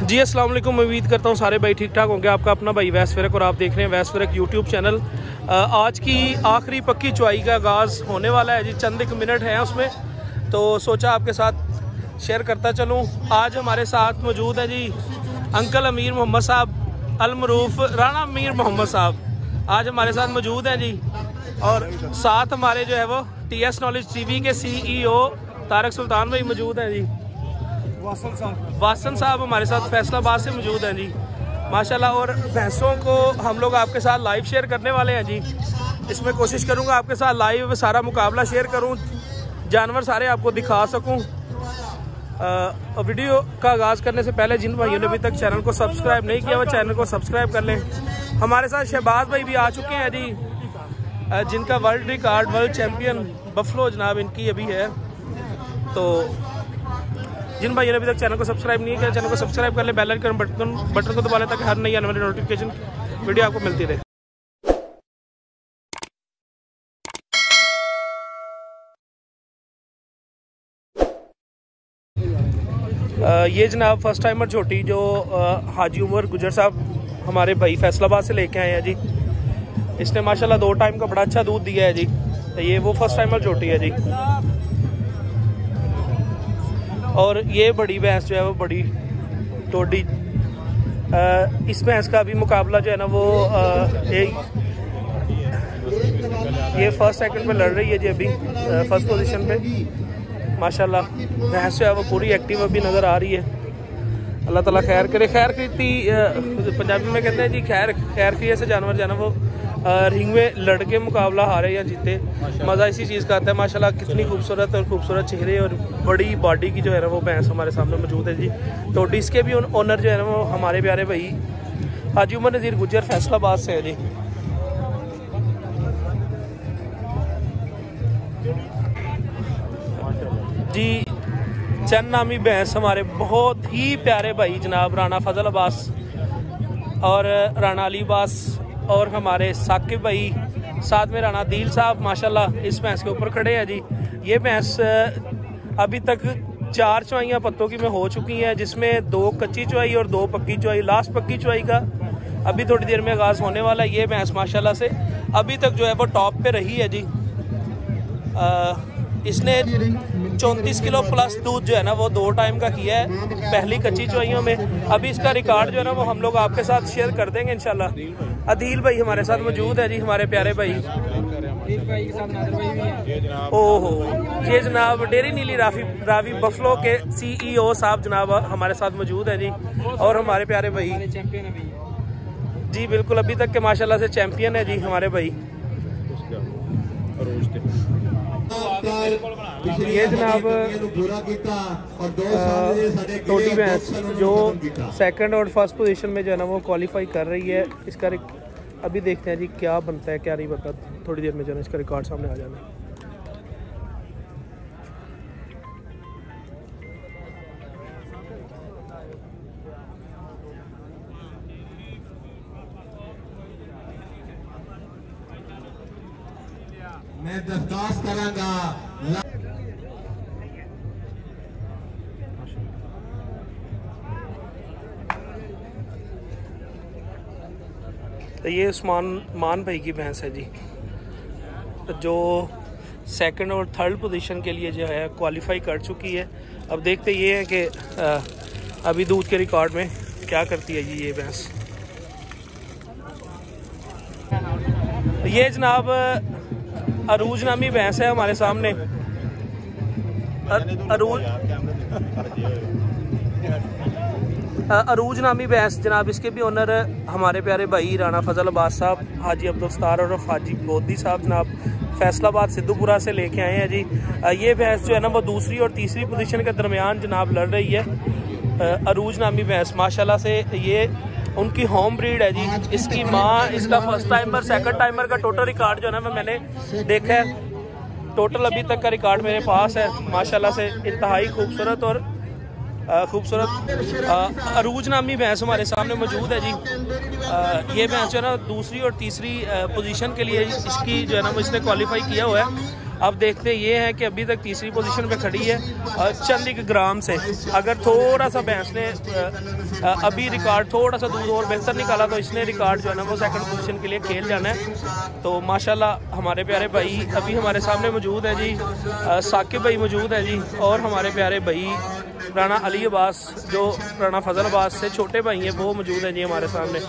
जी अस्सलाम वालेकुम। उम्मीद करता हूँ सारे भाई ठीक ठाक होंगे। आपका अपना भाई वैस फ़िरक और आप देख रहे हैं वैस फ़िरक यूट्यूब चैनल। आज की आखिरी पक्की चुआई का आगाज़ होने वाला है जी, चंद एक मिनट हैं उसमें, तो सोचा आपके साथ शेयर करता चलूँ। आज हमारे साथ मौजूद है जी अंकल अमीर मोहम्मद साहब अलमरूफ राणा अमीर मोहम्मद साहब आज हमारे साथ मौजूद हैं जी। और साथ हमारे जो है वो TS नॉलेज टीवी के CEO तारक सुल्तान भाई मौजूद हैं जी। वासन साहब हमारे साथ फैसलाबाद से मौजूद हैं जी माशाल्लाह। और भैंसों को हम लोग आपके साथ लाइव शेयर करने वाले हैं जी। इसमें कोशिश करूंगा आपके साथ लाइव सारा मुकाबला शेयर करूं, जानवर सारे आपको दिखा सकूं। वीडियो का आगाज़ करने से पहले जिन भाइयों ने अभी तक चैनल को सब्सक्राइब नहीं किया वो चैनल को सब्सक्राइब कर लें। हमारे साथ शहबाज भाई भी आ चुके हैं जी, जिनका world record world champion buffalo जनाब इनकी अभी है। तो जिन भाइयों ने अभी तक चैनल को सब्सक्राइब नहीं किया चैनल को सब्सक्राइब कर ले, बेल आइकन बटन को दबा लें ताकि हर नई आने वाली नोटिफिकेशन वीडियो आपको मिलती रहे। ये जनाब फर्स्ट टाइमर छोटी जो हाजी उमर गुजर साहब हमारे भाई फैसलाबाद से लेके आए हैं जी। इसने माशाल्लाह 2 टाइम का बड़ा अच्छा दूध दिया है जी। तो ये वो फर्स्ट टाइमर छोटी है जी। और ये बड़ी भैंस जो है वो बड़ी टोडी, इस भैंस का भी मुकाबला जो है ना वो ये फर्स्ट सेकंड पे लड़ रही है जी अभी फर्स्ट पोजीशन पे माशाल्लाह। भैंस जो है वो पूरी एक्टिव अभी नज़र आ रही है। अल्लाह ताला खैर करे। खैर की पंजाबी में कहते हैं जी खैर की ऐसे जानवर जो है ना वो रिंग में लड़के मुकाबला हारे या जीते, मज़ा इसी चीज़ का आता है माशाल्लाह। कितनी खूबसूरत चेहरे और बड़ी बॉडी की जो है ना वो भैंस हमारे सामने मौजूद है जी। तो इसके भी ओनर जो है ना वो हमारे प्यारे भाई हाजी उमर नज़ीर गुजर फैसलाबाद से है जी। जी चंद नामी भैंस हमारे बहुत ही प्यारे भाई जनाब राणा फजल अब्बास और राणा अली अब्बास और हमारे साकिब भाई साथ में राणा दिल साहब माशाल्लाह इस भैंस के ऊपर खड़े हैं जी। ये भैंस अभी तक 4 चुआइयाँ पत्तों की में हो चुकी हैं, जिसमें 2 कच्ची चुआई और 2 पक्की चुआई। लास्ट पक्की चुआई का अभी थोड़ी देर में आगाज़ होने वाला है। ये भैंस माशाल्लाह से अभी तक जो है वो टॉप पे रही है जी। इसने 34 किलो प्लस दूध जो है ना वो 2 टाइम का किया है पहली कच्ची चुआइयों में। अभी इसका रिकॉर्ड जो है ना वो हम लोग आपके साथ शेयर कर देंगे इंशाल्लाह। अदील भाई हमारे साथ मौजूद है जी, हमारे प्यारे भाई। ओहो ये जनाब डेरी नीली रावी बफलो के CEO साहब जनाब हमारे साथ मौजूद है जी। और हमारे प्यारे भाई जी बिल्कुल अभी तक के माशाल्लाह से चैंपियन है जी हमारे भाई। ये जनाब टोटी भैंस जो सेकंड और फर्स्ट पोजीशन में जो है ना वो क्वालिफाई कर रही है। इसका अभी देखते हैं जी क्या बनता है क्या नहीं बनता। थोड़ी देर में जो है इसका रिकॉर्ड सामने आ जाना है। मैं दरखास्त करांगा। तो ये उस्मान भाई की भैंस है जी, जो सेकंड और थर्ड पोजीशन के लिए जो है क्वालिफाई कर चुकी है। अब देखते ये हैं कि अभी दूध के रिकॉर्ड में क्या करती है जी ये भैंस। ये जनाब अरूज नामी भैंस है हमारे सामने। अरूज नामी भैंस जनाब, इसके भी ओनर हमारे प्यारे भाई राणा फजल अब्बास साहब, हाजी अब्दुल सत्तार और हाजी बोदी साहब जनाब फैसलाबाद सिद्धूपुरा से लेके आए हैं जी। ये भैंस जो है ना वो दूसरी और तीसरी पोजीशन के दरमियान जनाब लड़ रही है। अरूज नामी भैंस माशाल्लाह से ये उनकी होम ब्रीड है जी। इसकी माँ इसका फर्स्ट टाइमर सेकंड टाइमर का टोटल रिकॉर्ड जो है ना मैंने देखा है। टोटल अभी तक का रिकॉर्ड मेरे पास है माशाल्लाह से। इंतहाई खूबसूरत और अरूज नामी भैंस हमारे सामने मौजूद है जी। ये भैंस जो है ना दूसरी और तीसरी पोजीशन के लिए इसकी जो है ना वो इसने क्वालिफाई किया हुआ है। अब देखते ये हैं कि अभी तक तीसरी पोजीशन पे खड़ी है चंद एक ग्राम से। अगर थोड़ा सा भैंस ने अभी रिकॉर्ड थोड़ा सा दूर और बेहतर निकाला तो इसने रिकॉर्ड जो है ना वो सेकंड पोजीशन के लिए खेल जाना है। तो माशाल्लाह हमारे प्यारे भाई अभी हमारे सामने मौजूद है जी, साकिब भाई मौजूद है जी, और हमारे प्यारे भाई राणा अली अब्बास जो राणा फजल अब्बास से छोटे भाई हैं वो मौजूद हैं जी हमारे सामने।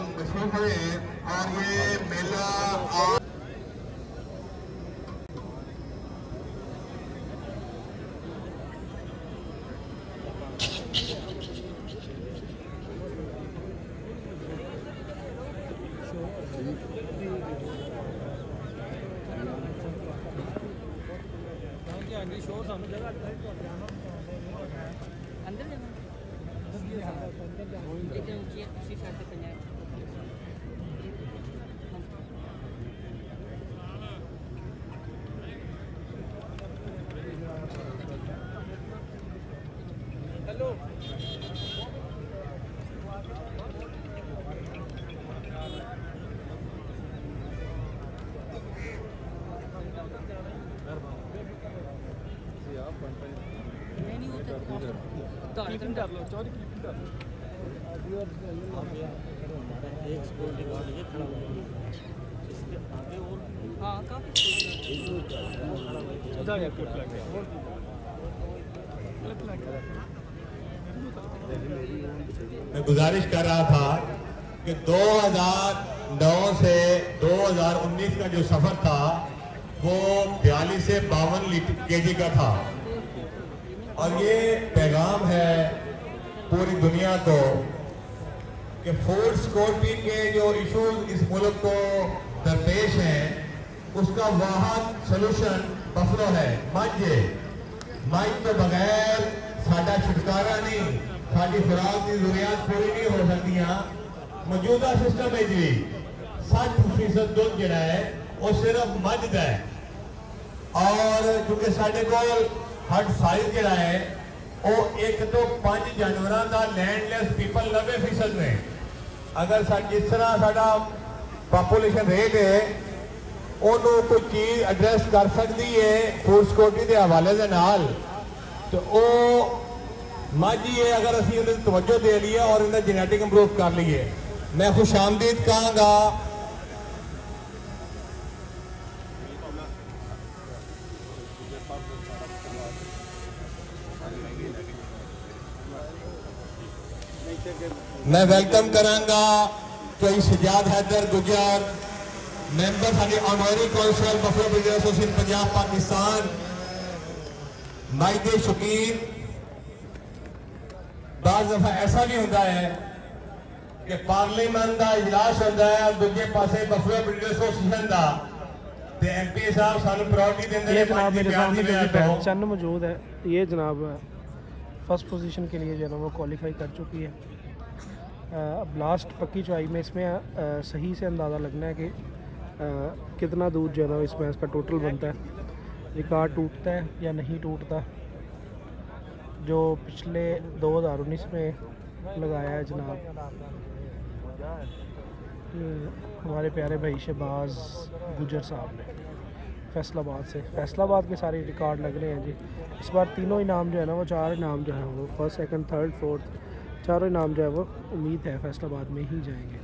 मैं गुजारिश कर रहा था कि 2009 से 2019 का जो सफर था वो 42 से 52 केजी का था, और ये पैगाम है पूरी दुनिया को कि फूड सिक्योरिटी के जो इश्यूज इस मुल्क को दरपेश हैं उसका वाहद सलूशन बफलो है। मज के बगैर साडा छुटकारा नहीं, साडी खुराक की जरूरियात पूरी नहीं हो सकती। मौजूदा सिस्टम में जी 60% दुध जड़ा है वो सिर्फ मज का है, और क्योंकि साडे कोल हट साइज जड़ा है वो 1 तो 5 जानवरों का लैंडलैस पीपल 90% ने। अगर जिस तरह साडा पॉपुलेशन रेट है उन्होंने कोई चीज एड्रैस कर सकती है फूड सिक्योरिटी के हवाले के नाल, तो वो मज ही है अगर असी उन्हें तवज्जो दे लिए और इन्हें जेनेटिक इंप्रूव कर लिए। मैं खुश आमदीद कहूँगा मैं वेलकम करांगा कोई सजाद हैदर गुजर मैंबर साडी honorary council buffalo breeder association Punjab Pakistan. माई के शौकीन बाज़ दफा ऐसा भी होता है कि पार्लीमेंट का इजलास होता है और दूसरे पासे बफलो ब्रीडर एसोसिएशन का ते एमपी साहब सानू प्रायोरिटी देंदे ने। जनाब मेरे सामने जो चंद मौजूद है, ये जनाब फर्स्ट पोजीशन के लिए जो है वो क्वालिफाई कर चुकी है। अब लास्ट पक्की चुआई में इसमें सही से अंदाज़ा लगना है कि कितना दूध जो है ना इस भैंस का टोटल बनता है, रिकॉर्ड टूटता है या नहीं टूटता, जो पिछले 2019 में लगाया है जनाब हमारे प्यारे भाई शहबाज गुजर साहब ने फैसलाबाद से। फैसलाबाद के सारे रिकॉर्ड लग रहे हैं जी। इस बार तीनों इनाम जो है ना वो 4 इनाम जो है वो फर्स्ट सेकंड थर्ड फोर्थ चारों इनाम जो है वो उम्मीद है फैसलाबाद में ही जाएंगे।